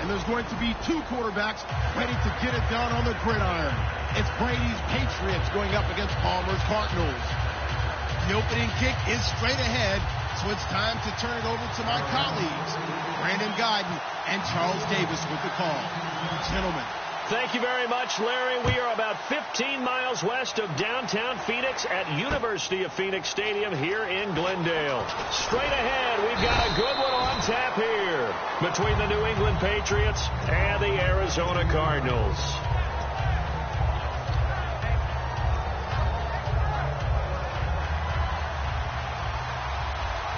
And there's going to be two quarterbacks ready to get it done on the gridiron. It's Brady's Patriots going up against Palmer's Cardinals. The opening kick is straight ahead, so it's time to turn it over to my colleagues, Brandon Guyton and Charles Davis with the call. Gentlemen. Thank you very much, Larry. We are about 15 miles west of downtown Phoenix at University of Phoenix Stadium here in Glendale. Straight ahead, we've got a good one on tap here between the New England Patriots and the Arizona Cardinals.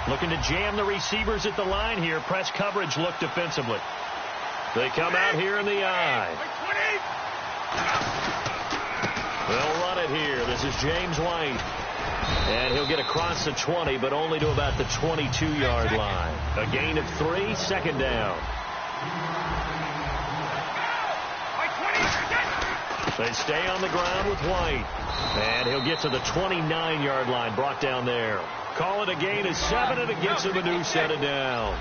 Looking to jam the receivers at the line here. Press coverage look defensively. They come out here in the eye. They'll run it here. This is James White. And he'll get across the 20, but only to about the 22-yard line. A gain of 3, second down. They stay on the ground with White. And he'll get to the 29-yard line, brought down there. Call it a gain of 7, and it gets him a new set of downs.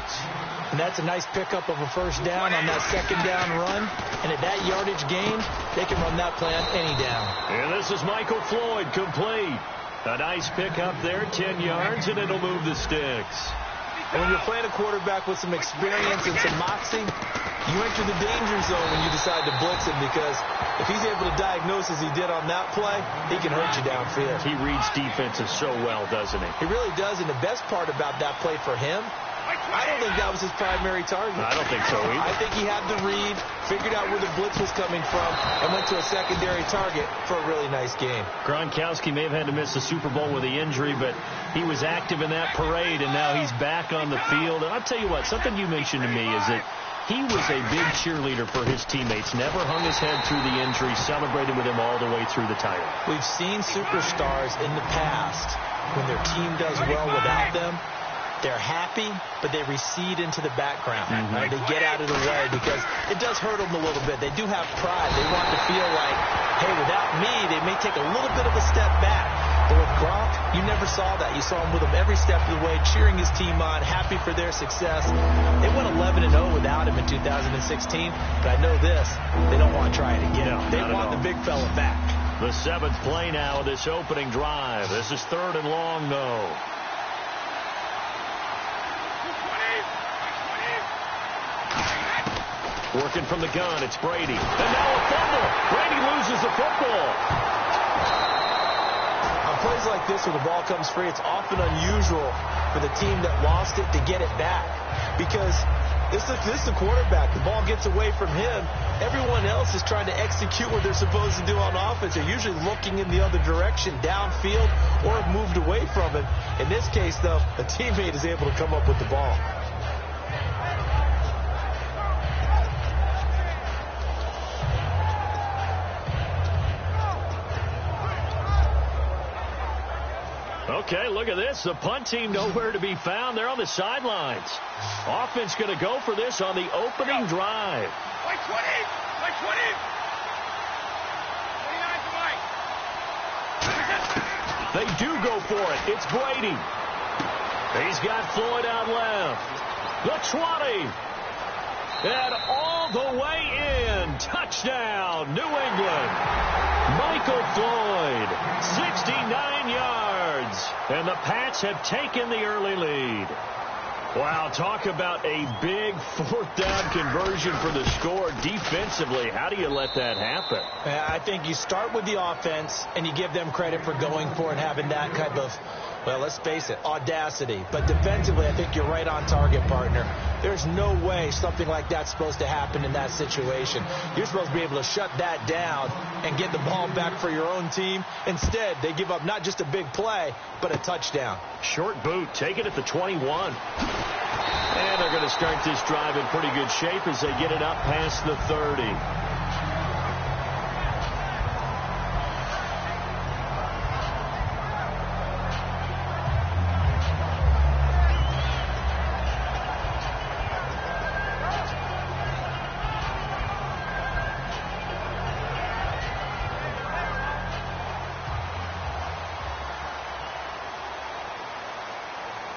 And that's a nice pickup of a first down on that second down run. And at that yardage gain, they can run that play on any down. And this is Michael Floyd, complete. A nice pickup there, 10 yards, and it'll move the sticks. And when you're playing a quarterback with some experience and some moxie, you enter the danger zone when you decide to blitz him, because if he's able to diagnose as he did on that play, he can hurt you downfield. He reads defenses so well, doesn't he? He really does, and the best part about that play for him, I don't think that was his primary target. I don't think so either. I think he had the read, figured out where the blitz was coming from, and went to a secondary target for a really nice game. Gronkowski may have had to miss the Super Bowl with the injury, but he was active in that parade, and now he's back on the field. And I'll tell you what, something you mentioned to me is that he was a big cheerleader for his teammates, never hung his head through the injury, celebrated with him all the way through the title. We've seen superstars in the past, when their team does well without them, they're happy, but they recede into the background. Right? They get out of the way because it does hurt them a little bit. They do have pride. They want to feel like, hey, without me, they may take a little bit of a step back. But with Gronk, you never saw that. You saw him with him every step of the way, cheering his team on, happy for their success. They went 11-0 without him in 2016, but I know this, they don't want to try it again. No, they want the big fella back. The 7th play now of this opening drive. This is 3rd and long, though. Working from the gun, it's Brady. And now a fumble. Brady loses the football. On plays like this where the ball comes free, it's often unusual for the team that lost it to get it back. Because this is the quarterback. The ball gets away from him. Everyone else is trying to execute what they're supposed to do on offense. They're usually looking in the other direction, downfield, or have moved away from it. In this case, though, a teammate is able to come up with the ball. Okay, look at this. The punt team nowhere to be found. They're on the sidelines. Offense going to go for this on the opening drive. Like 20! Like 20! 29 to Mike. They do go for it. It's Brady. He's got Floyd out left. The 20. And all the way in. Touchdown, New England. Michael Floyd, 69 yards. And the Pats have taken the early lead. Wow, talk about a big 4th down conversion for the score defensively. How do you let that happen? I think you start with the offense, and you give them credit for going for it and having that type of, well, let's face it, audacity. But defensively, I think you're right on target, partner. There's no way something like that's supposed to happen in that situation. You're supposed to be able to shut that down and get the ball back for your own team. Instead, they give up not just a big play, but a touchdown. Short boot, take it at the 21. And they're going to start this drive in pretty good shape as they get it up past the 30.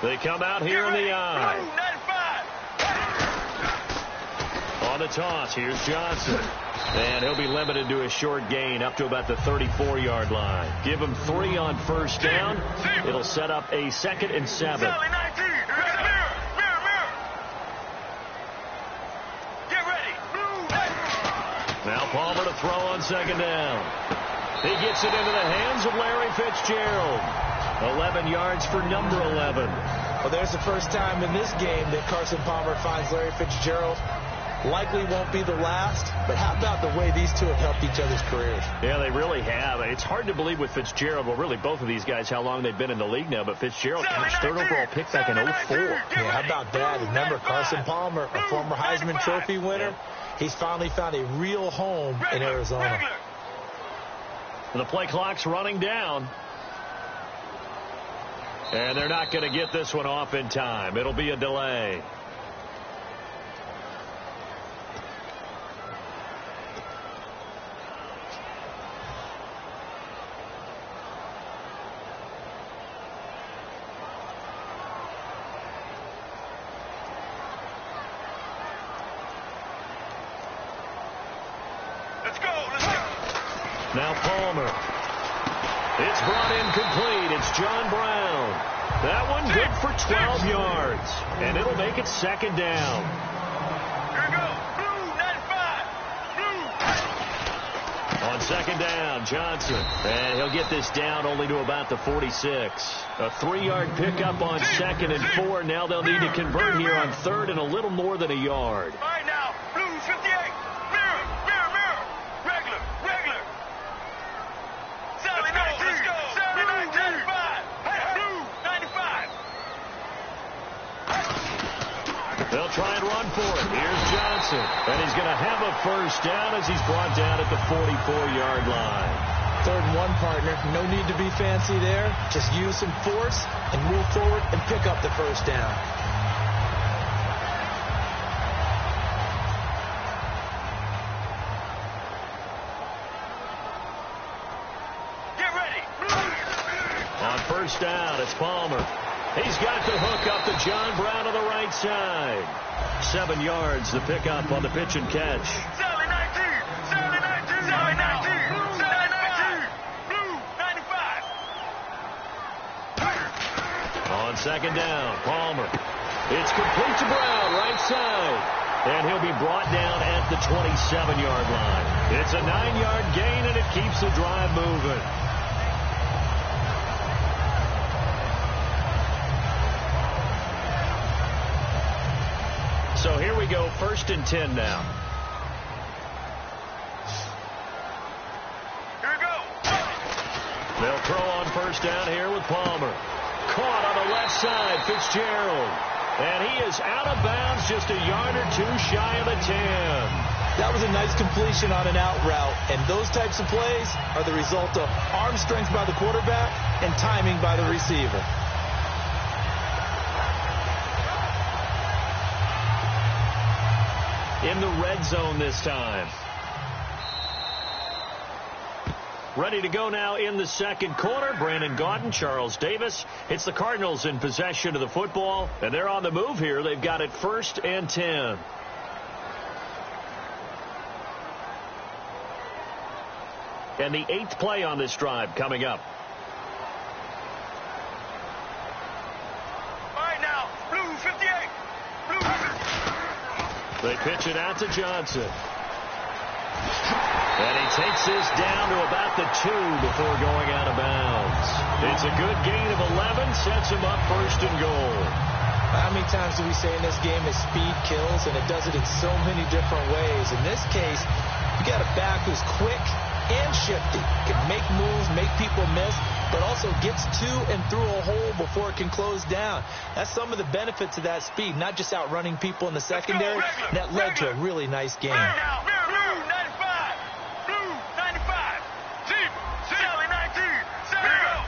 They come out here in the eye. On the toss. Here's Johnson. And he'll be limited to a short gain up to about the 34-yard line. Give him 3 on first down. It'll set up a 2nd and 7. Now Palmer to throw on 2nd down. He gets it into the hands of Larry Fitzgerald. 11 yards for number 11. Well, there's the first time in this game that Carson Palmer finds Larry Fitzgerald. Likely won't be the last, but how about the way these two have helped each other's careers? Yeah, they really have. It's hard to believe with Fitzgerald, well, really both of these guys, how long they've been in the league now, but Fitzgerald, gosh, 3rd overall pick back in 04. Yeah, how about that? Remember, Carson Palmer, a former Heisman Trophy winner, he's finally found a real home in Arizona. The play clock's running down. And they're not going to get this one off in time. It'll be a delay. Let's go. Now Palmer. It's brought in complete. It's John Brown. That one good for 12 yards. And it'll make it 2nd down. Here we go. Blue, 95. Blue. On 2nd down, Johnson. And he'll get this down only to about the 46. A 3-yard pickup on 2nd and 4. Now they'll need to convert here on 3rd and a little more than a yard. All right now. Blue, 58. Mirror. Regular. Sally, 19. Let's go. Sally, 95. Blue, 95. They'll try and run for it. Here's Johnson. And he's going to have a first down as he's brought down at the 44-yard line. 3rd and 1, partner. No need to be fancy there. Just use some force and move forward and pick up the first down. Get ready. On first down, it's Palmer. He's got the hook up to John Brown on the right side. 7 yards the pickup on the pitch and catch. Sally, 19. Sally, 19. Sally, 19. Sally, 19. Blue, 95. On 2nd down, Palmer. It's complete to Brown, right side. And he'll be brought down at the 27-yard line. It's a 9-yard gain, and it keeps the drive moving. So here we go, 1st and 10 now. Here we go. They'll throw on first down here with Palmer. Caught on the left side, Fitzgerald. And he is out of bounds, just a yard or 2 shy of the 10. That was a nice completion on an out route, and those types of plays are the result of arm strength by the quarterback and timing by the receiver. In the red zone this time. Ready to go now in the 2nd quarter. Brandon Gaudin, Charles Davis. It's the Cardinals in possession of the football, and they're on the move here. They've got it 1st and 10. And the 8th play on this drive coming up. All right now. Blue, 58. Blue. They pitch it out to Johnson. And he takes this down to about the 2 before going out of bounds. It's a good gain of 11, sets him up 1st and goal. How many times do we say in this game that speed kills, and it does it in so many different ways? In this case, you got a back who's quick and shifty, can make moves, make people miss, but also gets to and through a hole before it can close down. That's some of the benefits of that speed, not just outrunning people in the secondary. That led to a really nice game. Blue, 95. Blue, 95. Jeep, Sally, 19.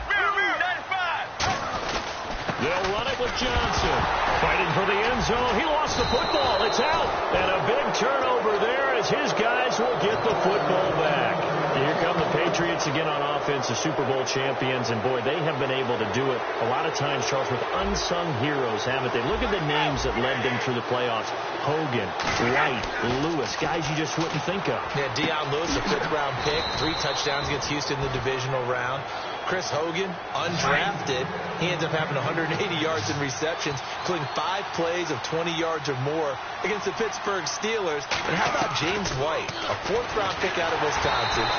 Blue, 95. They'll run it with Johnson. Fighting for the end zone. He lost the football. It's out. And a big turnover there as his guys will get the football back. Here come the Patriots. Patriots again on offense, the Super Bowl champions, and boy, they have been able to do it a lot of times, Charles, with unsung heroes, haven't they? Look at the names that led them through the playoffs. Hogan, White, Lewis, guys you just wouldn't think of. Yeah, Deion Lewis, a 5th-round pick, 3 touchdowns against Houston in the divisional round. Chris Hogan, undrafted. He ends up having 180 yards in receptions, including 5 plays of 20 yards or more against the Pittsburgh Steelers. And how about James White, a 4th-round pick out of Wisconsin?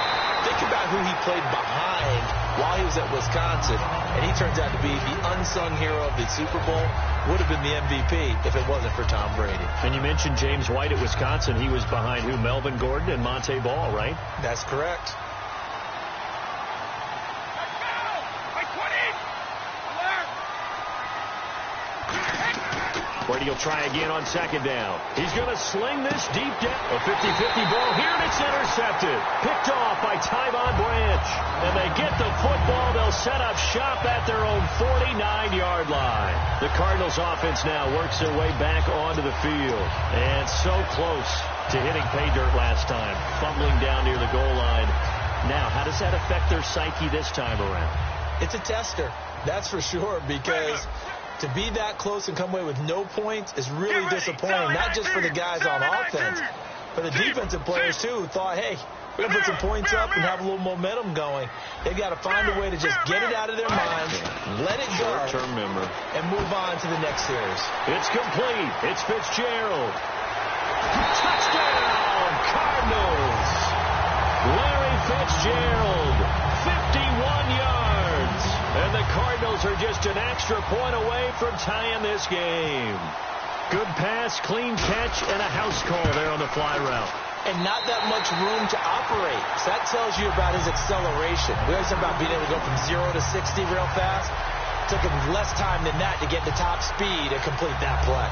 Think about who he played behind while he was at Wisconsin, and he turns out to be the unsung hero of the Super Bowl. Would have been the MVP if it wasn't for Tom Brady. And you mentioned James White at Wisconsin. He was behind who? Melvin Gordon and Monte Ball, right? That's correct. Brady will try again on 2nd down. He's going to sling this deep down. A 50-50 ball here, and it's intercepted. Picked off by Tyvon Branch. And they get the football. They'll set up shop at their own 49-yard line. The Cardinals offense now works their way back onto the field. And so close to hitting pay dirt last time. Fumbling down near the goal line. Now, how does that affect their psyche this time around? It's a tester, that's for sure, because to be that close and come away with no points is really disappointing, not just for the guys on offense, but the defensive players, too, who thought, hey, we're going to put some points up and have a little momentum going. They've got to find a way to just get it out of their minds, let it go, and move on to the next series. It's complete. It's Fitzgerald. Touchdown, Cardinals. Larry Fitzgerald, 51 yards. And the Cardinals are just an extra point away from tying this game. Good pass, clean catch, and a house call there on the fly route. And not that much room to operate. So that tells you about his acceleration. We always talk about being able to go from 0 to 60 real fast. It took him less time than that to get the top speed and complete that play.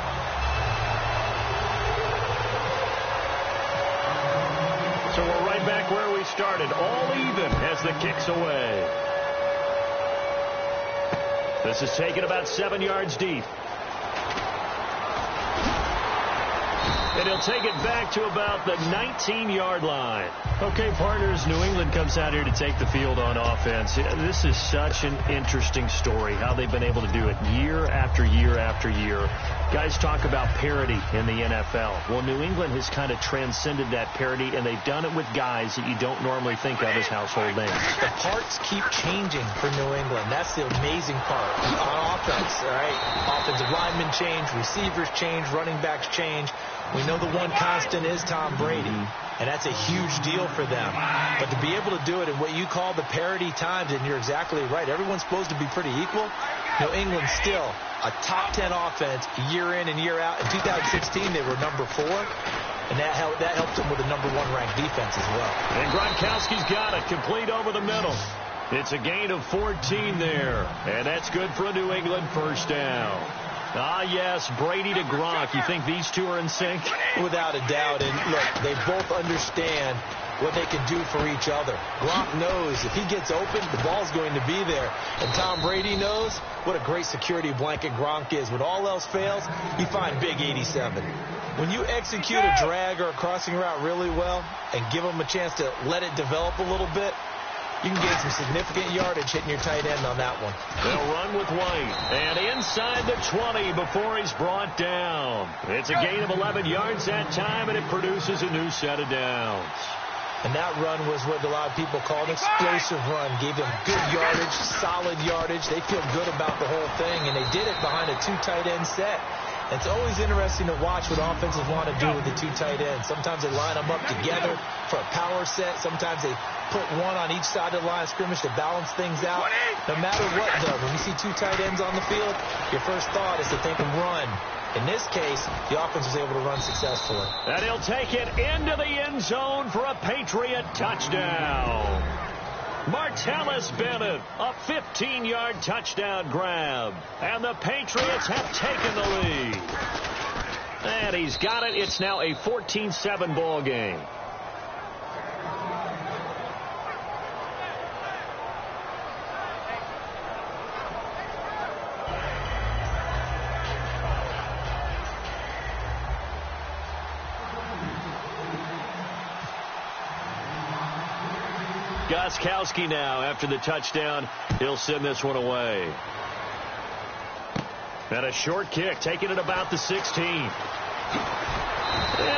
So we're right back where we started, all even as the kick's away. This is taken about 7 yards deep. And he'll take it back to about the 19-yard line. Okay, partners, New England comes out here to take the field on offense. This is such an interesting story, how they've been able to do it year after year after year. Guys talk about parity in the NFL. Well, New England has kind of transcended that parity, and they've done it with guys that you don't normally think of as household names. The parts keep changing for New England. That's the amazing part. On offense, all right? Offensive linemen change, receivers change, running backs change. We know the one constant is Tom Brady, and that's a huge deal for them. But to be able to do it in what you call the parity times, and you're exactly right, everyone's supposed to be pretty equal. New England still a top 10 offense year in and year out. In 2016, they were number 4, and that helped them with a number 1 ranked defense as well. And Gronkowski's got it, complete over the middle. It's a gain of 14 there, and that's good for a New England first down. Ah, yes, Brady to Gronk. You think these two are in sync? Without a doubt. And, look, they both understand what they can do for each other. Gronk knows if he gets open, the ball's going to be there. And Tom Brady knows what a great security blanket Gronk is. When all else fails, you find Big 87. When you execute a drag or a crossing route really well and give them a chance to let it develop a little bit, you can get some significant yardage hitting your tight end on that one. They'll run with White. And inside the 20 before he's brought down. It's a gain of 11 yards that time, and it produces a new set of downs. And that run was what a lot of people call an explosive run. Gave them good yardage, solid yardage. They feel good about the whole thing, and they did it behind a 2 tight end set. It's always interesting to watch what offenses want to do with the 2 tight ends. Sometimes they line them up together for a power set. Sometimes they put one on each side of the line of scrimmage to balance things out. No matter what, though, when you see 2 tight ends on the field, your first thought is to think of run. In this case, the offense was able to run successfully. And he'll take it into the end zone for a Patriot touchdown. Martellus Bennett, a 15-yard touchdown grab. And the Patriots have taken the lead. And he's got it. It's now a 14-7 ball game. Gostkowski now after the touchdown. He'll send this one away. And a short kick, taking it about the 16. And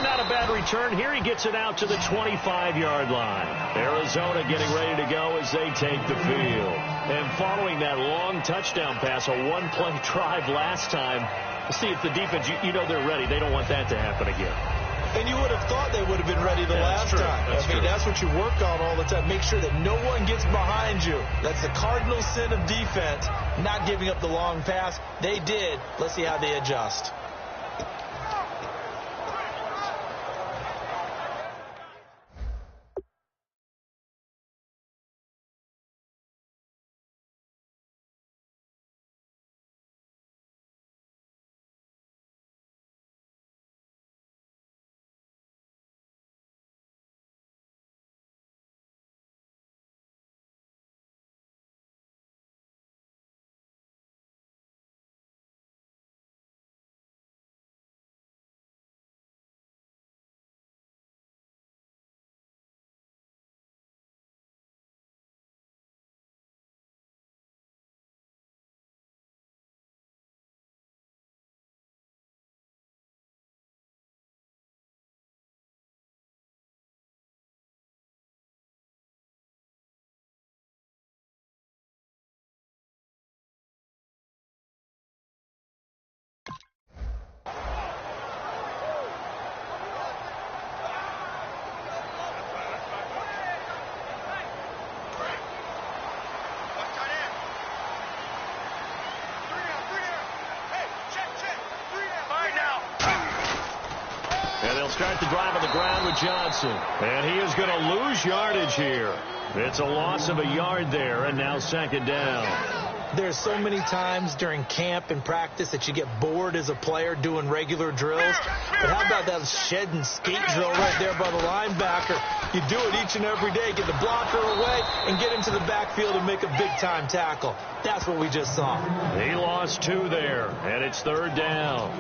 not a bad return here. He gets it out to the 25-yard line. Arizona getting ready to go as they take the field. And following that long touchdown pass, a one-play drive last time, see if the defense, you know they're ready. They don't want that to happen again. And you would have thought they would have been ready the last time. That's what you work on all the time. Make sure that no one gets behind you. That's the cardinal sin of defense, not giving up the long pass. They did. Let's see how they adjust. And they'll start the drive on the ground with Johnson. And he is going to lose yardage here. It's a loss of a yard there, and now second down. There's so many times during camp and practice that you get bored as a player doing regular drills. But how about that shed and skate drill right there by the linebacker? You do it each and every day. Get the blocker away and get into the backfield and make a big-time tackle. That's what we just saw. He lost 2 there, and it's third down.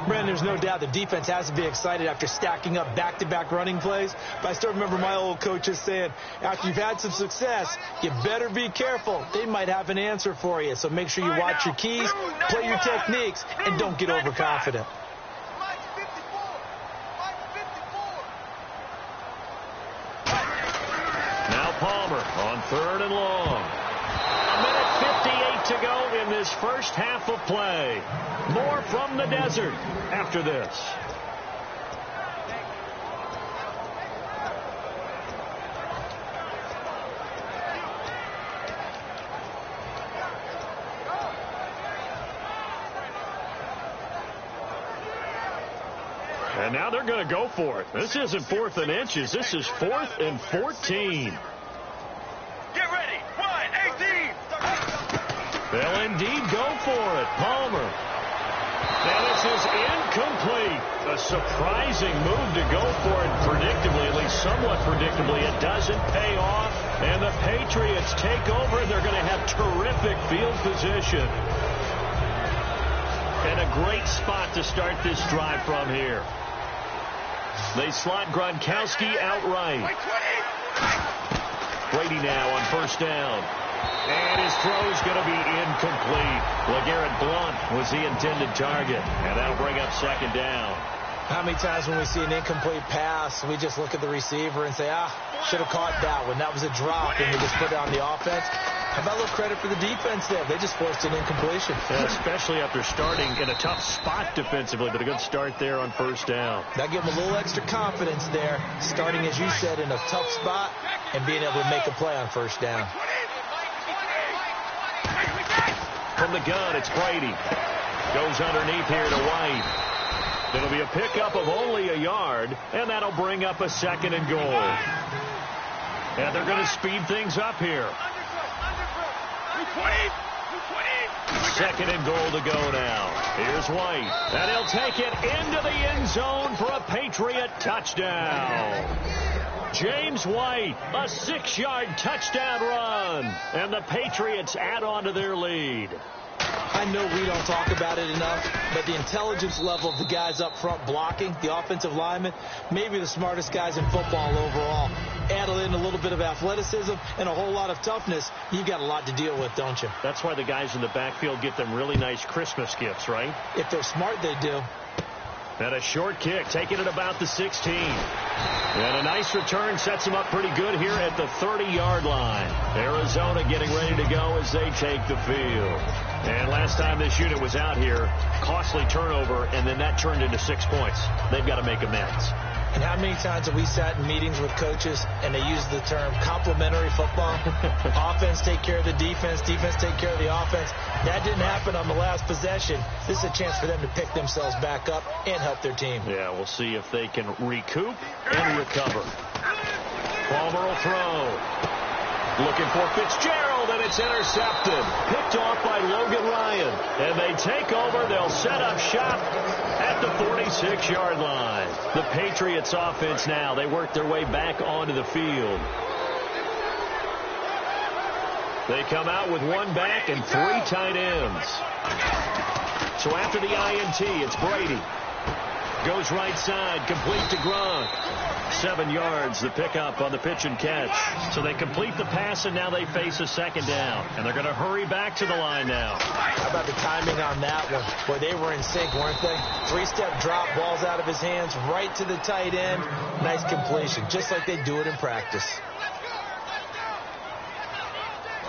Brandon, there's no doubt the defense has to be excited after stacking up back-to-back running plays. But I still remember my old coaches saying, after you've had some success, you better be careful. They might have an answer for you. So make sure you watch your keys, play your techniques, and don't get overconfident. Now Palmer on third and long. A minute 58 to go in this first half of play. More from the desert after this. And now they're going to go for it. This isn't 4th and inches. This is 4th and 14. Get ready. 1-18. They'll indeed go for it. Palmer. And this is incomplete. A surprising move to go for it predictably, at least somewhat predictably. It doesn't pay off. And the Patriots take over, and they're going to have terrific field position. And a great spot to start this drive from here. They slot Gronkowski outright. Brady now on first down. And his throw's going to be incomplete. LeGarrette Blount was the intended target. And that'll bring up second down. How many times when we see an incomplete pass, we just look at the receiver and say, should have caught that one. That was a drop, and we just put it on the offense. How about a little credit for the defense there? They just forced an incompletion. Yeah, especially after starting in a tough spot defensively, but a good start there on first down. That gave them a little extra confidence there, starting, as you said, in a tough spot and being able to make a play on first down. From the gun, it's Brady. Goes underneath here to White. It'll be a pickup of only a yard, and that'll bring up a second and goal. And they're going to speed things up here. Second and goal to go now. Here's White. And he'll take it into the end zone for a Patriot touchdown. James White, a 6-yard touchdown run. And the Patriots add on to their lead. I know we don't talk about it enough, but the intelligence level of the guys up front blocking, the offensive linemen, maybe the smartest guys in football overall. add in a little bit of athleticism and a whole lot of toughness, you've got a lot to deal with, don't you? That's why the guys in the backfield get them really nice Christmas gifts, right? If they're smart, they do. And a short kick, taking it about the 16. And a nice return sets them up pretty good here at the 30-yard line. Arizona getting ready to go as they take the field. And last time this unit was out here, costly turnover, and then that turned into 6 points. They've got to make amends. And how many times have we sat in meetings with coaches and they use the term complementary football? Offense take care of the defense, defense take care of the offense. That didn't happen on the last possession. This is a chance for them to pick themselves back up and help their team. Yeah, we'll see if they can recoup and recover. Palmer will throw. Looking for Fitzgerald, and it's intercepted. Picked off by Logan Ryan. And they take over. They'll set up shop at the 46-yard line. The Patriots offense now. They work their way back onto the field. They come out with one back and 3 tight ends. So after the INT, it's Brady. Goes right side, complete to Gronk. 7 yards, the pickup on the pitch and catch. So they complete the pass, and now they face a second down. And they're going to hurry back to the line now. How about the timing on that one? Boy, they were in sync, weren't they? 3-step drop, balls out of his hands, right to the tight end. Nice completion, just like they do it in practice.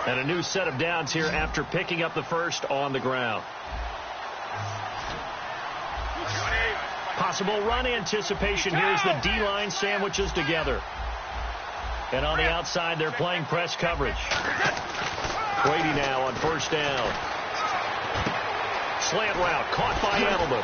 And a new set of downs here after picking up the first on the ground. Possible run anticipation here as the D-line sandwiches together. And on the outside, they're playing press coverage. Brady now on first down. Slant route caught by Edelman.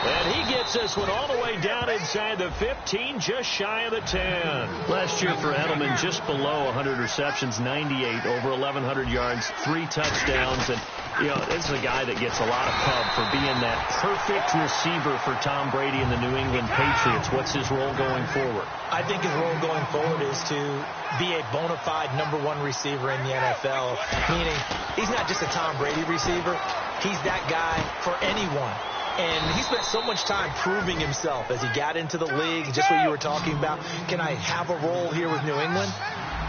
And he gets this one all the way down inside the 15, just shy of the 10. Last year for Edelman, just below 100 receptions, 98, over 1,100 yards, 3 touchdowns. And, you know, this is a guy that gets a lot of pub for being that perfect receiver for Tom Brady and the New England Patriots. What's his role going forward? I think his role going forward is to be a bona fide #1 receiver in the NFL, meaning he's not just a Tom Brady receiver. He's that guy for anyone. And he spent so much time proving himself as he got into the league, just what you were talking about. Can I have a role here with New England?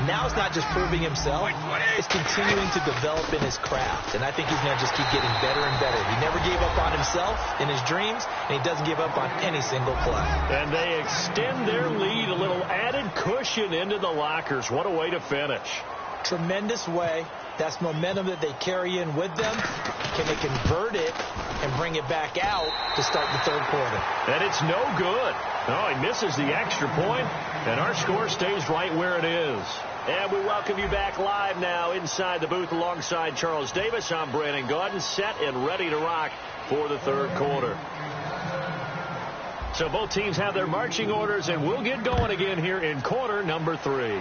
Now it's not just proving himself, it's continuing to develop in his craft. And I think he's going to just keep getting better and better. He never gave up on himself in his dreams, and he doesn't give up on any single play. And they extend their lead, a little added cushion into the lockers. What a way to finish. Tremendous way. That's momentum that they carry in with them. Can they convert it and bring it back out to start the third quarter? And it's no good. Oh, he misses the extra point, and our score stays right where it is. And we welcome you back live now inside the booth alongside Charles Davis. I'm Brandon Gaudin, set and ready to rock for the third quarter. So both teams have their marching orders, and we'll get going again here in quarter number 3.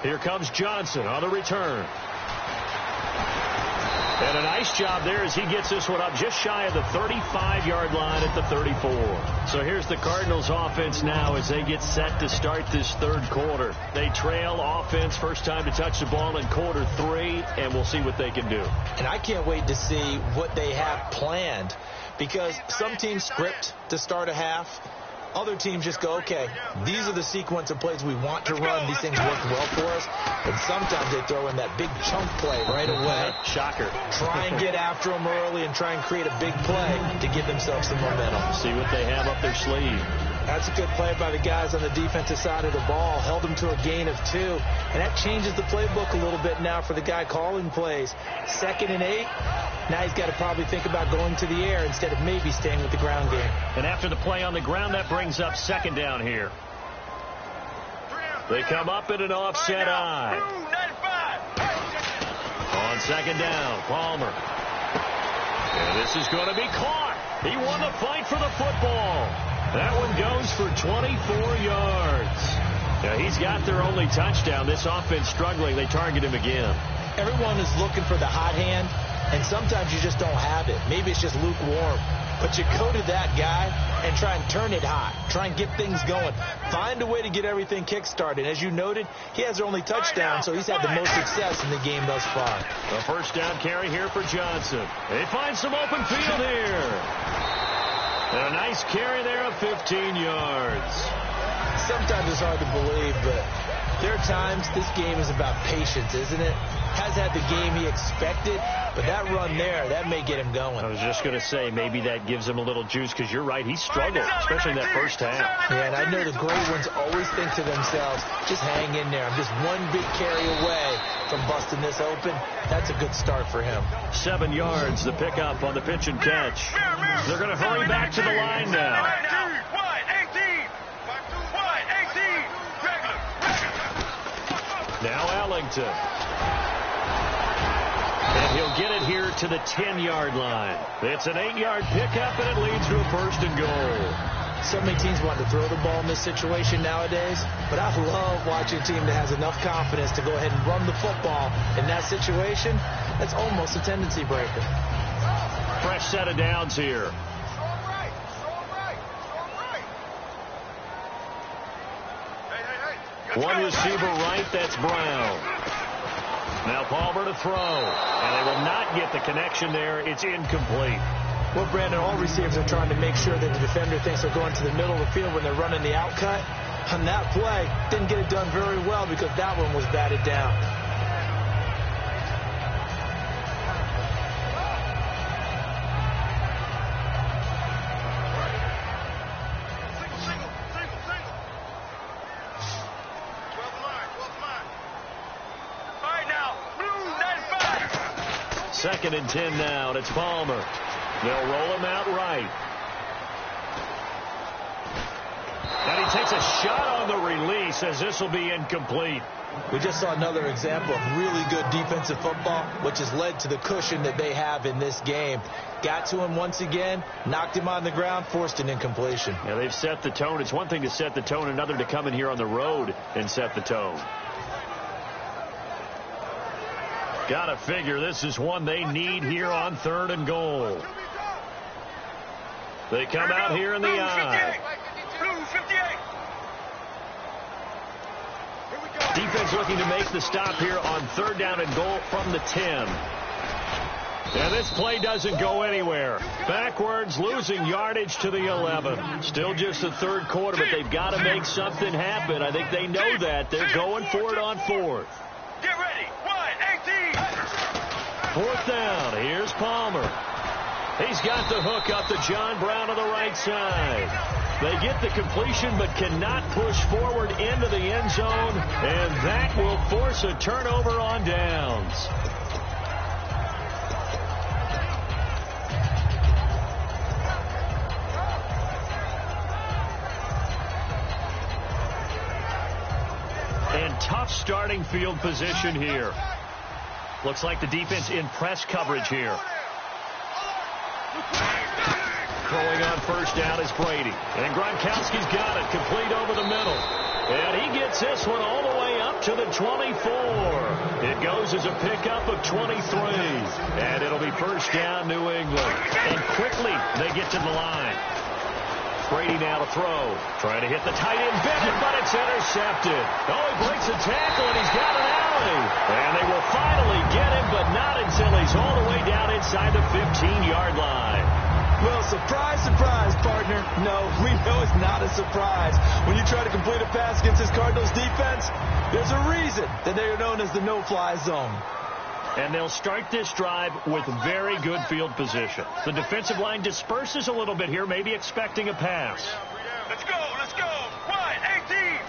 Here comes Johnson on the return. And a nice job there as he gets this one up just shy of the 35-yard line at the 34. So here's the Cardinals offense now as they get set to start this third quarter. They trail offense, first time to touch the ball in quarter 3, and we'll see what they can do. And I can't wait to see what they have planned, because some teams script to start a half. Other teams just go, okay, these are the sequence of plays we want to run. These things work well for us. And sometimes they throw in that big chunk play right away. Shocker. Try and get after them early and try and create a big play to give themselves some momentum. See what they have up their sleeve. That's a good play by the guys on the defensive side of the ball. Held them to a gain of 2. And that changes the playbook a little bit now for the guy calling plays. 2nd and 8. Now he's got to probably think about going to the air instead of maybe staying with the ground game. And after the play on the ground, that brings up second down here. They come up in an offset eye. On second down, Palmer. And this is going to be caught. He won the fight for the football. That one goes for 24 yards. Now, he's got their only touchdown. This offense struggling. They target him again. Everyone is looking for the hot hand, and sometimes you just don't have it. Maybe it's just lukewarm. But you go to that guy and try and turn it hot. Try and get things going. Find a way to get everything kick-started. As you noted, he has their only touchdown, so he's had the most success in the game thus far. A first down carry here for Johnson. They find some open field here. And a nice carry there of 15 yards. sometimes it's hard to believe, but there are times this game is about patience, isn't it? Has had the game he expected, but that run there, that may get him going. I was just going to say, maybe that gives him a little juice, because you're right, he struggled, especially in that first half. Yeah, and I know the great ones always think to themselves, just hang in there. I'm just one big carry away from busting this open. That's a good start for him. 7 yards, the pickup on the pitch and catch. They're going to hurry back to the line now. Now Ellington. And he'll get it here to the 10-yard line. It's an 8-yard pickup, and it leads to a first and goal. So many teams want to throw the ball in this situation nowadays, but I love watching a team that has enough confidence to go ahead and run the football in that situation. That's almost a tendency breaker. Fresh set of downs here. One receiver right, that's Brown. Now Palmer to throw, and they will not get the connection there. It's incomplete. Well, Brandon, all receivers are trying to make sure that the defender thinks they're going to the middle of the field when they're running the outcut. On that play, didn't get it done very well because that one was batted down. Second and 10 now, and it's Palmer. They'll roll him out right. And he takes a shot on the release as this will be incomplete. We just saw another example of really good defensive football, which has led to the cushion that they have in this game. Got to him once again, knocked him on the ground, forced an incompletion. Yeah, they've set the tone. It's one thing to set the tone, another to come in here on the road and set the tone. Got to figure this is one they need here on 3rd and goal. They come out here in the eye. Defense looking to make the stop here on 3rd down and goal from the 10. And this play doesn't go anywhere. Backwards, losing yardage to the 11. Still just the 3rd quarter, but they've got to make something happen. I think they know that. They're going for it on 4th. Get ready. 1-18. 4th down. Here's Palmer. He's got the hook up to John Brown on the right side. They get the completion but cannot push forward into the end zone, and that will force a turnover on downs. And tough starting field position here. Looks like the defense in press coverage here. Throwing on 1st down is Brady. And Gronkowski's got it. Complete over the middle. And he gets this one all the way up to the 24. It goes as a pickup of 23. And it'll be 1st down, New England. And quickly they get to the line. Brady now to throw. Trying to hit the tight end Bennett, but it's intercepted. Oh, he breaks a tackle, and he's got an alley. And they will finally get him, but not until he's all the way down inside the 15-yard line. Well, surprise, surprise, partner. No, we know it's not a surprise. When you try to complete a pass against this Cardinals defense, there's a reason that they are known as the no-fly zone. And they'll start this drive with very good field position. The defensive line disperses a little bit here, maybe expecting a pass. Let's go. 1-18.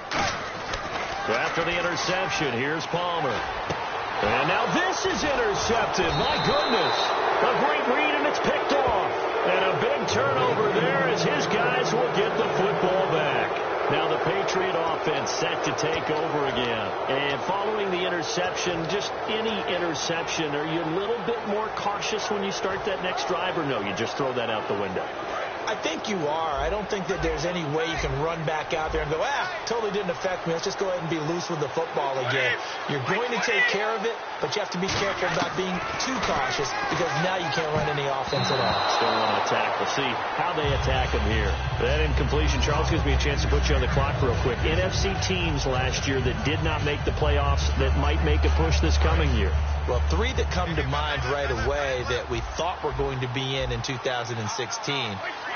After the interception, here's Palmer. And now this is intercepted. My goodness. A great read, and it's picked off. And a big turnover there as his guys will get the football back. Now the Patriot offense set to take over again. And following the interception, just any interception, are you a little bit more cautious when you start that next drive, or no, you just throw that out the window? I think you are. I don't think that there's any way you can run back out there and go, totally didn't affect me. Let's just go ahead and be loose with the football again. You're going to take care of it, but you have to be careful about being too cautious because now you can't run any offense at all. Still want to attack. We'll see how they attack him here. That incompletion, Charles, gives me a chance to put you on the clock real quick. NFC teams last year that did not make the playoffs that might make a push this coming year. Well, three that come to mind right away that we thought were going to be in 2016.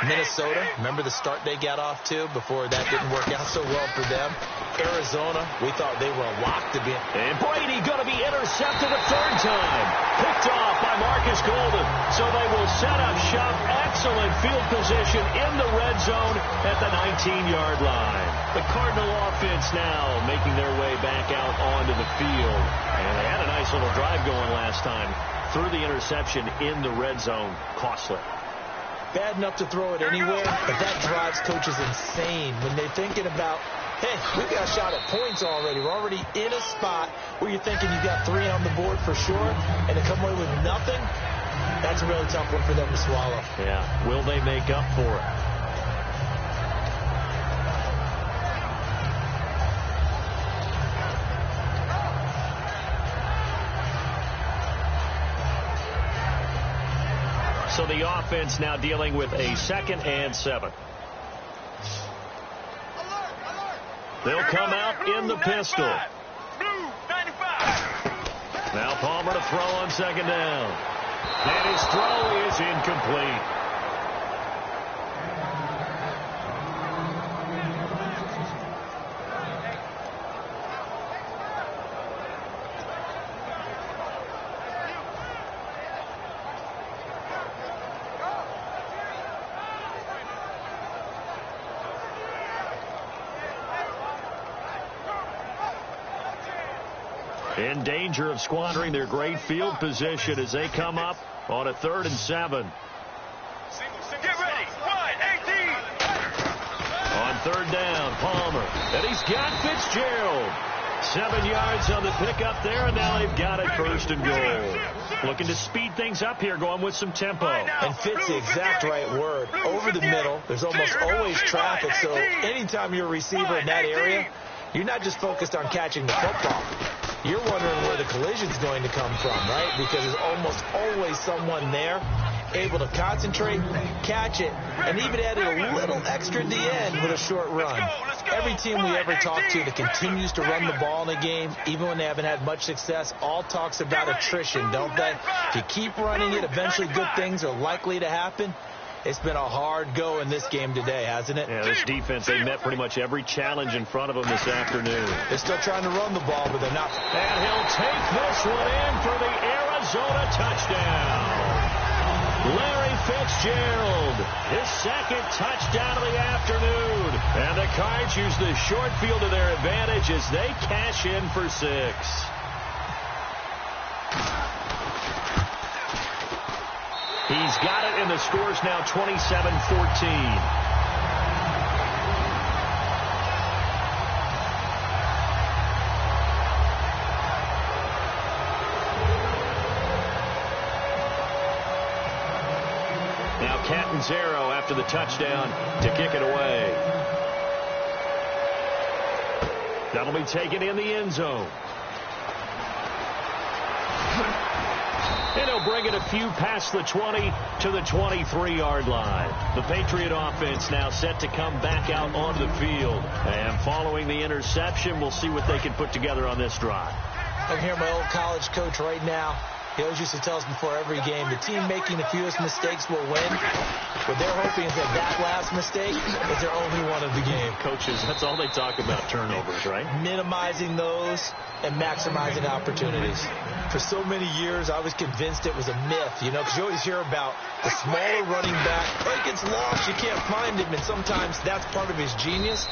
Minnesota, remember the start they got off to before that didn't work out so well for them. Arizona, we thought they were a lock to be in. And Brady going to be intercepted a third time. Picked off by Marcus Golden. So they will set up shop. Excellent field position in the red zone at the 19-yard line. The Cardinal offense now making their way back out onto the field. And they had a nice little drive going last time. Threw the interception in the red zone. Costly. Bad enough to throw it anywhere, but that drives coaches insane when they're thinking about, hey, we've got a shot at points already. We're already in a spot where you're thinking you got 3 on the board for sure, and to come away with nothing, that's a really tough one for them to swallow. Yeah, will they make up for it? So the offense now dealing with a 2nd and 7. They'll come out in the pistol. Now Palmer to throw on 2nd down. And his throw is incomplete. In danger of squandering their great field position as they come up on a 3rd and 7. Get ready. 1-18. On 3rd down, Palmer. And he's got Fitzgerald. 7 yards on the pickup there, and now they've got it 1st and goal. Looking to speed things up here, going with some tempo. And Fitz, the exact right word. Over the middle, there's almost always traffic, so anytime you're a receiver in that area, you're not just focused on catching the football. You're wondering where the collision's going to come from, right? Because there's almost always someone there able to concentrate, catch it, and even added a little extra at the end with a short run. Every team we ever talk to that continues to run the ball in a game, even when they haven't had much success, all talks about attrition, don't they? If you keep running it, eventually good things are likely to happen. It's been a hard go in this game today, hasn't it? Yeah, this defense, they met pretty much every challenge in front of them this afternoon. They're still trying to run the ball, but they're not. And he'll take this one in for the Arizona touchdown. Larry Fitzgerald, his 2nd touchdown of the afternoon. And the Cards use the short field to their advantage as they cash in for 6. He's got it, and the score's now 27-14. Now Catanzaro after the touchdown to kick it away. That'll be taken in the end zone. And he'll bring it a few past the 20 to the 23-yard line. The Patriot offense now set to come back out onto the field. And following the interception, we'll see what they can put together on this drive. I'm here, my old college coach right now. He always used to tell us before every game, the team making the fewest mistakes will win. What they're hoping is that last mistake is their only one of the game. Coaches, that's all they talk about, turnovers, right? Minimizing those and maximizing opportunities. For so many years, I was convinced it was a myth, you know, because you always hear about the smaller running back. Oh, he gets lost, you can't find him, and sometimes that's part of his genius.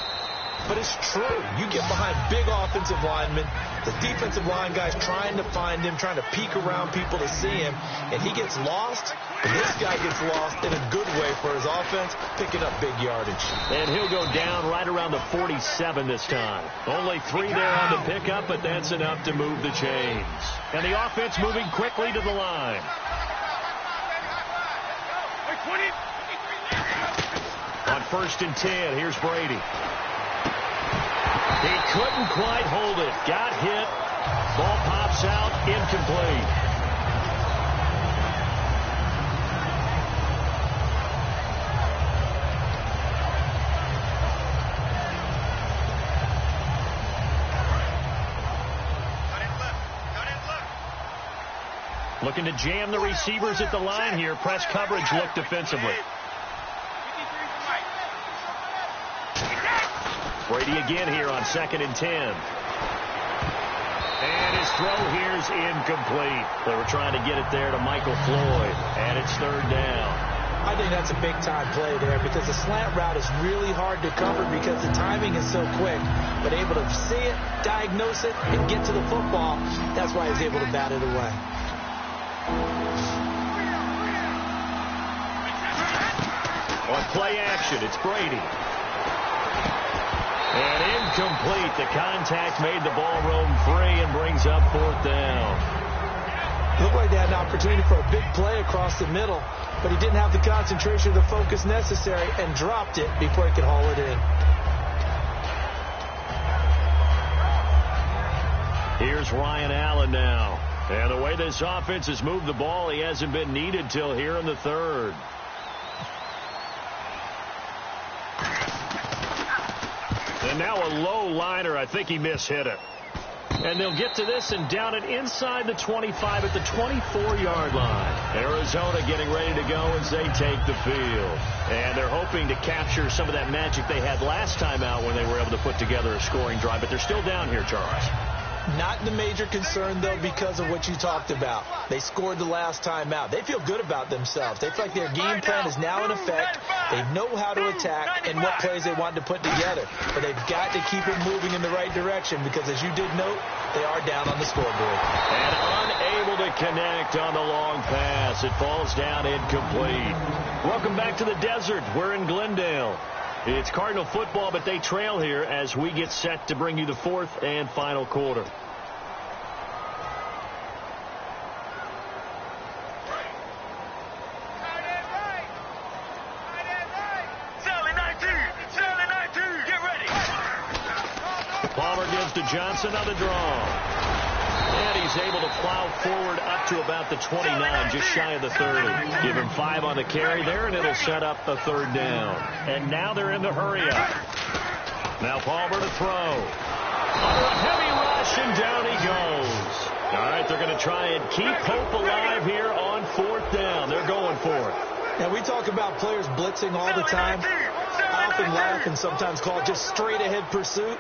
But it's true. You get behind big offensive linemen, the defensive line guys trying to find him, trying to peek around people to see him, and he gets lost, and this guy gets lost in a good way for his offense, picking up big yardage. And he'll go down right around the 47 this time. Only 3 there on the pickup, but that's enough to move the chains. And the offense moving quickly to the line. On 1st and 10, here's Brady. He couldn't quite hold it. Got hit. Ball pops out. Incomplete. Looking to jam the receivers at the line here. Press coverage look defensively. Brady again here on 2nd and 10. And his throw here's incomplete. They were trying to get it there to Michael Floyd. And it's 3rd down. I think that's a big-time play there because the slant route is really hard to cover because the timing is so quick. But able to see it, diagnose it, and get to the football, that's why he's able to bat it away. On play action, it's Brady. And incomplete. The contact made the ball roam free and brings up 4th down. Looked like they had an opportunity for a big play across the middle, but he didn't have the concentration or the focus necessary and dropped it before he could haul it in. Here's Ryan Allen now. And the way this offense has moved the ball, he hasn't been needed till here in the 3rd. And now a low liner. I think he mishit it. And they'll get to this and down it inside the 25 at the 24-yard line. Arizona getting ready to go as they take the field. And they're hoping to capture some of that magic they had last time out when they were able to put together a scoring drive. But they're still down here, Charles. Not the major concern, though, because of what you talked about. They scored the last time out. They feel good about themselves. They feel like their game plan is now in effect. They know how to attack and what plays they want to put together. But they've got to keep it moving in the right direction because, as you did note, they are down on the scoreboard. And unable to connect on the long pass. It falls down incomplete. Welcome back to the desert. We're in Glendale. It's Cardinal football, but they trail here as we get set to bring you the 4th and final quarter. Palmer gives to Johnson on the draw. And he's able to plow forward up to about the 29, just shy of the 30. Give him 5 on the carry there, and it'll set up a 3rd down. And now they're in the hurry-up. Now Palmer to throw. Under a heavy rush, and down he goes. All right, they're going to try and keep hope alive here on 4th down. They're going for it. Now, we talk about players blitzing all the time. I often laugh and sometimes call it just straight-ahead pursuit.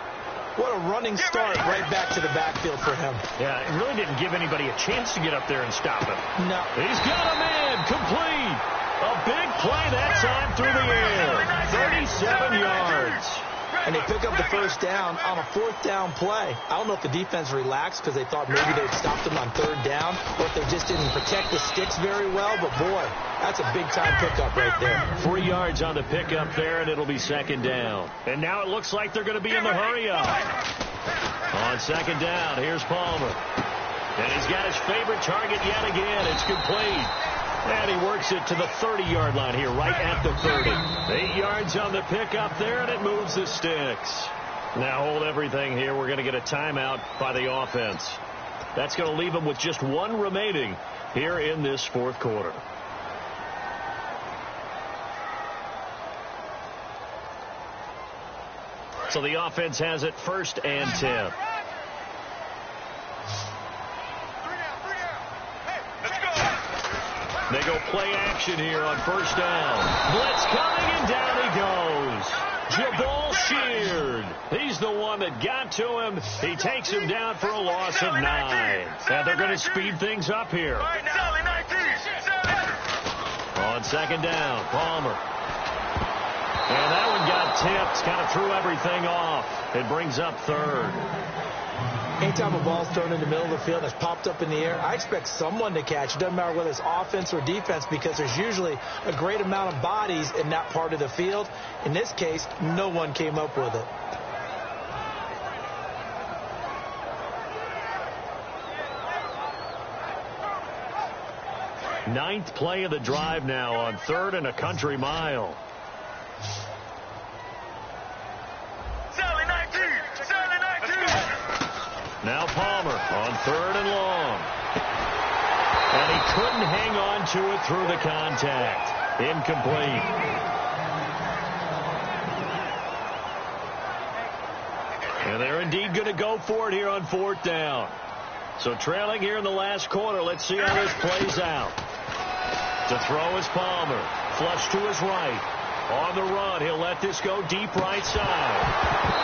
What a running start right back to the backfield for him. Yeah, it really didn't give anybody a chance to get up there and stop him. No. He's got a man, complete. A big play that time through the air. 37 yards. And they pick up the 1st down on a 4th down play. I don't know if the defense relaxed because they thought maybe they'd stopped them on 3rd down or if they just didn't protect the sticks very well. But, boy, that's a big-time pickup right there. 3 yards on the pickup there, and it'll be 2nd down. And now it looks like they're going to be in the hurry-up. On 2nd down, here's Palmer. And he's got his favorite target yet again. It's complete. And he works it to the 30-yard line here, right at the 30. 8 yards on the pickup there, and it moves the sticks. Now hold everything here. We're going to get a timeout by the offense. That's going to leave them with just 1 remaining here in this 4th quarter. So the offense has it 1st and 10. They go play action here on 1st down. Blitz coming, and down he goes. Jabal Sheard. He's the one that got to him. He takes him down for a loss of 9. And they're going to speed things up here. On 2nd down, Palmer. And that one got tipped. Kind of threw everything off. It brings up 3rd. Anytime a ball's thrown in the middle of the field and it's popped up in the air, I expect someone to catch. It doesn't matter whether it's offense or defense because there's usually a great amount of bodies in that part of the field. In this case, no one came up with it. Ninth play of the drive now on 3rd and a country mile. Now Palmer on 3rd and long. And he couldn't hang on to it through the contact. Incomplete. And they're indeed going to go for it here on 4th down. So trailing here in the last quarter. Let's see how this plays out. To throw is Palmer. Flush to his right. On the run, he'll let this go deep right side.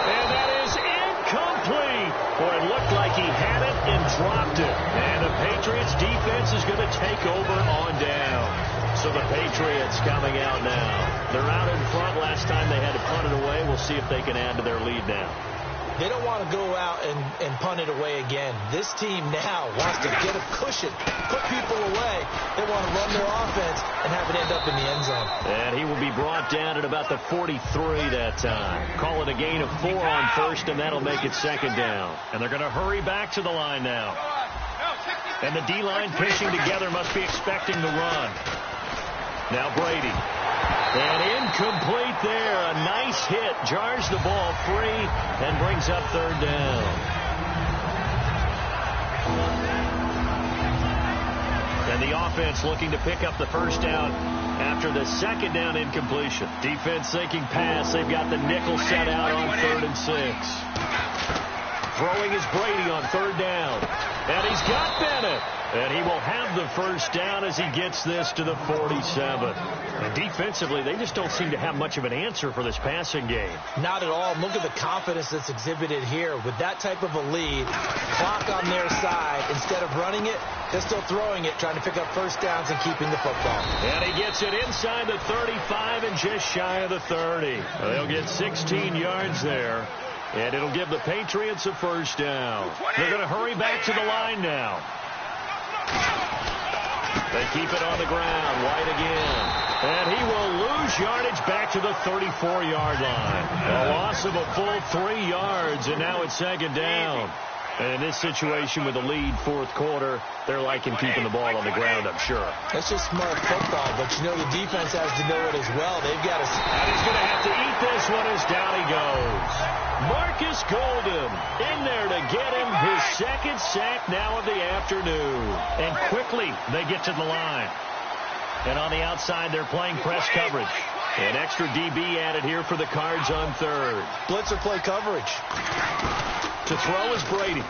And that is incomplete. Boy, it looked like he had it and dropped it. And the Patriots defense is going to take over on down. So the Patriots coming out now. They're out in front. Last time they had to punt it away. We'll see if they can add to their lead now. They don't want to go out and punt it away again. This team now wants to get a cushion, put people away. They want to run their offense and have it end up in the end zone. And he will be brought down at about the 43 that time. Call it a gain of 4 on first, and that'll make it second down. And they're going to hurry back to the line now. And the D-line pinching together must be expecting the run. Now Brady. And incomplete there. A nice hit. Jars the ball free and brings up third down. And the offense looking to pick up the first down after the second down incompletion. Defense thinking pass. They've got the nickel set out on 3rd and 6. Throwing is Brady on 3rd down. And he's got Bennett. And he will have the first down as he gets this to the 47. And defensively, they just don't seem to have much of an answer for this passing game. Not at all. Look at the confidence that's exhibited here. With that type of a lead, clock on their side, instead of running it, they're still throwing it, trying to pick up first downs and keeping the football. And he gets it inside the 35 and just shy of the 30. They'll get 16 yards there. And it'll give the Patriots a first down. They're going to hurry back to the line now. They keep it on the ground. White again. And he will lose yardage back to the 34-yard line. A loss of a full 3 yards, and now it's second down. And in this situation with the lead, 4th quarter, they're liking keeping the ball on the ground, I'm sure. That's just smart football, but you know the defense has to know it as well. They've got to... And he's going to have to eat this one as down he goes. Marcus Golden in there to get him his second sack now of the afternoon. And quickly they get to the line. And on the outside, they're playing press coverage. An extra DB added here for the Cards on 3rd. Blitzer play coverage. To throw is Brady.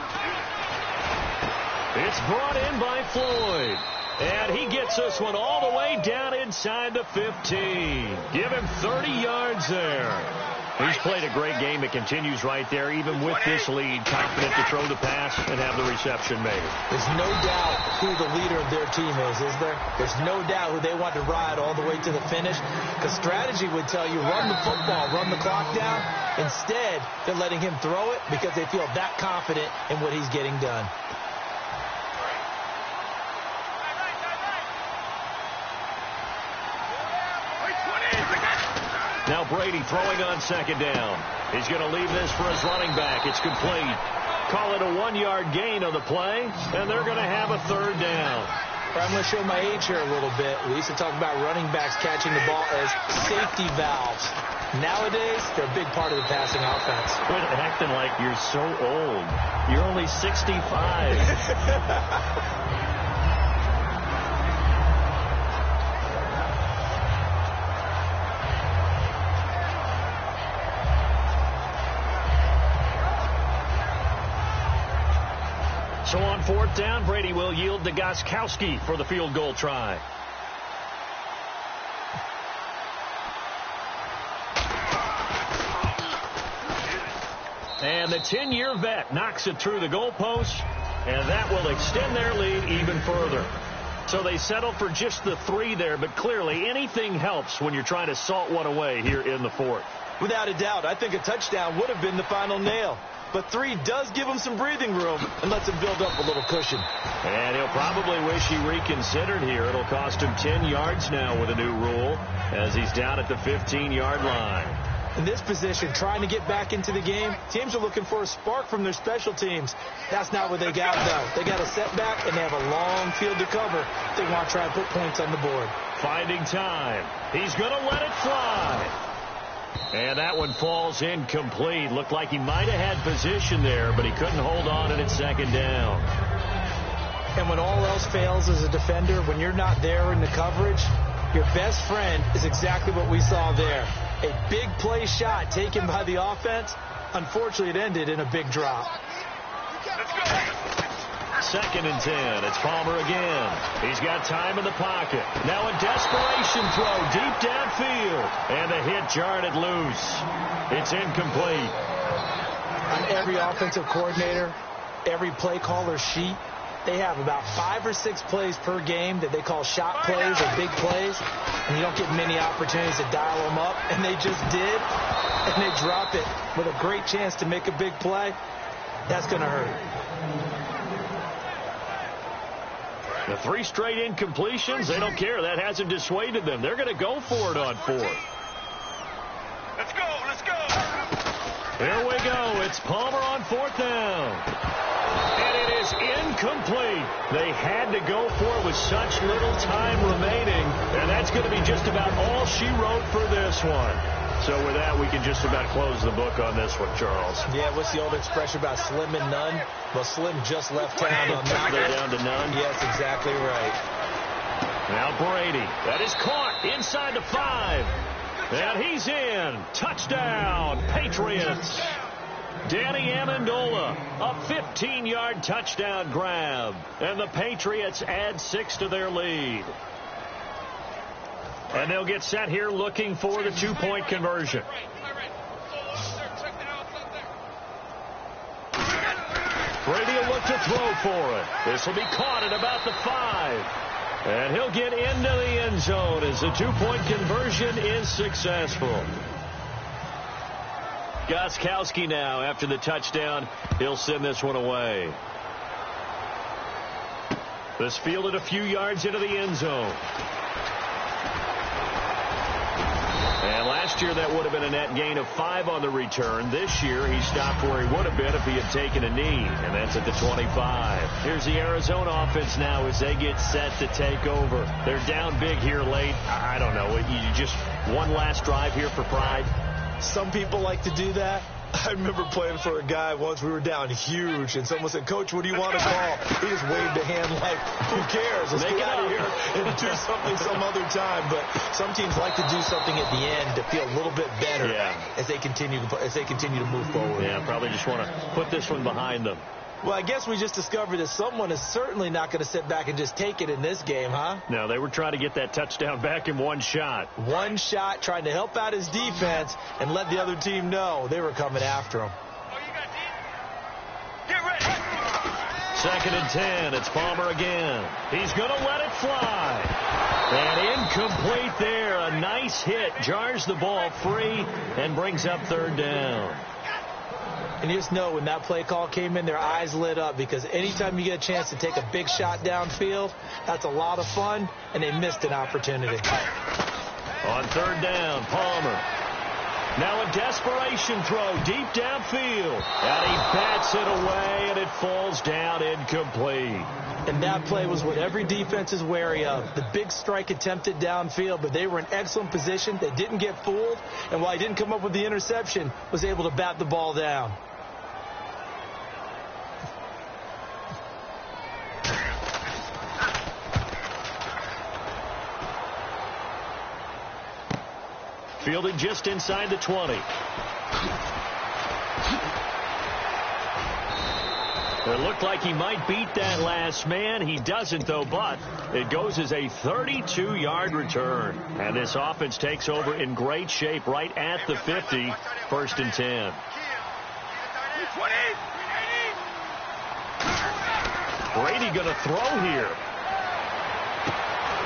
It's brought in by Floyd. And he gets this one all the way down inside the 15. Give him 30 yards there. He's played a great game. It continues right there, even with this lead. Confident to throw the pass and have the reception made. There's no doubt who the leader of their team is there? There's no doubt who they want to ride all the way to the finish. Because strategy would tell you, run the football, run the clock down. Instead, they're letting him throw it because they feel that confident in what he's getting done. Now Brady throwing on second down. He's going to leave this for his running back. It's complete. Call it a 1-yard gain on the play, and they're going to have a third down. I'm going to show my age here a little bit. We used to talk about running backs catching the ball as safety valves. Nowadays, they're a big part of the passing offense. Quit acting like you're so old. You're only 65. So on 4th down, Brady will yield to Gostkowski for the field goal try. And the 10-year vet knocks it through the goalpost, and that will extend their lead even further. So they settle for just the 3 there, but clearly anything helps when you're trying to salt one away here in the 4th. Without a doubt, I think a touchdown would have been the final nail. But 3 does give him some breathing room and lets him build up a little cushion. And he'll probably wish he reconsidered here. It'll cost him 10 yards now with a new rule as he's down at the 15-yard line. In this position, trying to get back into the game, teams are looking for a spark from their special teams. That's not what they got, though. They got a setback, and they have a long field to cover. They want to try and put points on the board. Finding time. He's going to let it fly. And that one falls incomplete. Looked like he might have had position there, but he couldn't hold on, and it's second down. And when all else fails as a defender, when you're not there in the coverage, your best friend is exactly what we saw there. A big play shot taken by the offense. Unfortunately, it ended in a big drop. 2nd and 10. It's Palmer again. He's got time in the pocket. Now a desperation throw deep downfield. And the hit jarred it loose. It's incomplete. On every offensive coordinator, every play caller sheet, they have about 5 or 6 plays per game that they call shot plays or big plays. And you don't get many opportunities to dial them up. And they just did. And they drop it with a great chance to make a big play. That's going to hurt. The 3 straight incompletions, they don't care. That hasn't dissuaded them. They're going to go for it on 4th. Let's go, let's go. Here we go. It's Palmer on 4th down. And it is incomplete. They had to go for it with such little time remaining. And that's going to be just about all she wrote for this one. So with that, we can just about close the book on this one, Charles. Yeah, what's the old expression about slim and none? Well, Slim just left town on that. They're down to none. Yes, exactly right. Now Brady. That is caught inside the 5. And he's in. Touchdown, Patriots. Danny Amendola, a 15-yard touchdown grab. And the Patriots add 6 to their lead. And they'll get set here looking for the 2-point conversion. Brady will look to throw for it. This will be caught at about the 5. And he'll get into the end zone as the 2-point conversion is successful. Gostkowski now, after the touchdown, he'll send this one away. This fielded a few yards into the end zone. And last year, that would have been a net gain of 5 on the return. This year, he stopped where he would have been if he had taken a knee, and that's at the 25. Here's the Arizona offense now as they get set to take over. They're down big here late. I don't know. You just one last drive here for pride. Some people like to do that. I remember playing for a guy once. We were down huge, and someone said, "Coach, what do you want to call?" He just waved a hand like, "Who cares? Let's get out of here and do something some other time." But some teams like to do something at the end to feel a little bit better as they continue to move forward. Yeah, probably just want to put this one behind them. Well, I guess we just discovered that someone is certainly not going to sit back and just take it in this game, huh? No, they were trying to get that touchdown back in one shot. One shot, trying to help out his defense and let the other team know they were coming after him. Oh, you got D? Get ready. 2nd and 10. It's Palmer again. He's going to let it fly. And incomplete there. A nice hit. Jars the ball free and brings up 3rd down. And you just know when that play call came in, their eyes lit up, because anytime you get a chance to take a big shot downfield, that's a lot of fun, and they missed an opportunity. On 3rd down, Palmer. Now a desperation throw deep downfield. And he bats it away, and it falls down incomplete. And that play was what every defense is wary of. The big strike attempted downfield, but they were in excellent position. They didn't get fooled, and while he didn't come up with the interception, was able to bat the ball down. Fielded just inside the 20. It looked like he might beat that last man. He doesn't, though, but it goes as a 32-yard return. And this offense takes over in great shape right at the 50, 1st and 10. Brady going to throw here.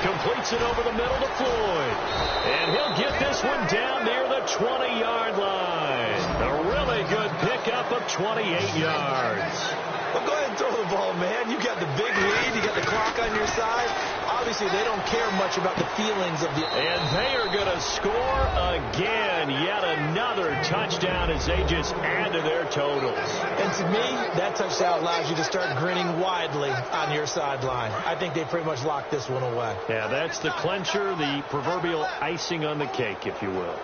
Completes it over the middle to Floyd. And he'll get this one down near the 20-yard line. A really good pickup of 28 yards. Well, go ahead and throw the ball, man. You got the big lead. You got the clock on your side. Obviously, they don't care much about the feelings of the... And they are going to score again. Yet another touchdown as they just add to their totals. And to me, that touchdown allows you to start grinning widely on your sideline. I think they pretty much locked this one away. Yeah, that's the clincher, the proverbial icing on the cake, if you will.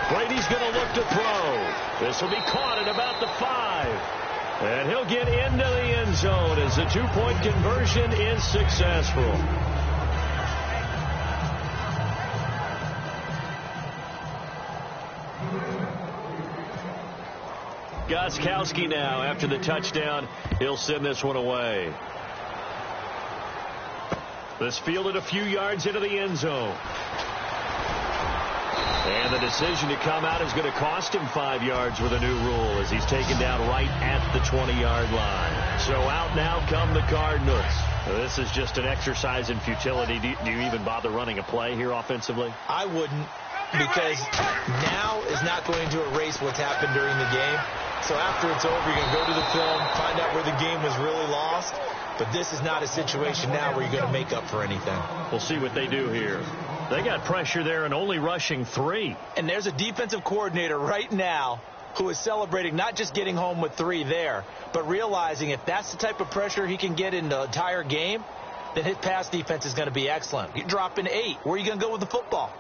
Brady's going to look to throw. This will be caught at about the 5. And he'll get into the end zone as the 2-point conversion is successful. Gostkowski now, after the touchdown, he'll send this one away. This fielded a few yards into the end zone. And the decision to come out is going to cost him 5 yards with a new rule as he's taken down right at the 20-yard line. So out now come the Cardinals. This is just an exercise in futility. Do you even bother running a play here offensively? I wouldn't, because now is not going to erase what's happened during the game. So after it's over, you're going to go to the film, find out where the game was really lost. But this is not a situation now where you're going to make up for anything. We'll see what they do here. They got pressure there and only rushing 3. And there's a defensive coordinator right now who is celebrating not just getting home with 3 there, but realizing if that's the type of pressure he can get in the entire game, then his pass defense is going to be excellent. You're dropping 8. Where are you going to go with the football?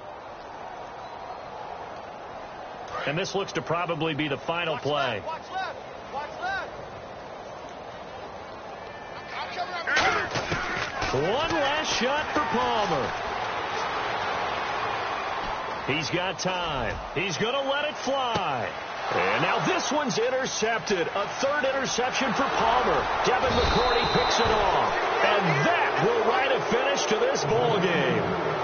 And this looks to probably be the final play. Watch left. Watch left. One last shot for Palmer. He's got time. He's going to let it fly. And now this one's intercepted. A third interception for Palmer. Devin McCourty picks it off. And that will write a finish to this ball game.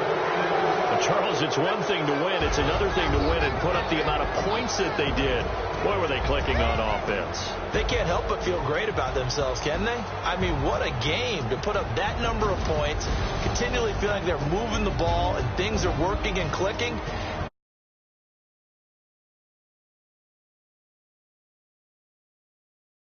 Charles, it's one thing to win. It's another thing to win and put up the amount of points that they did. Boy, were they clicking on offense. They can't help but feel great about themselves, can they? I mean, what a game to put up that number of points, continually feeling like they're moving the ball and things are working and clicking.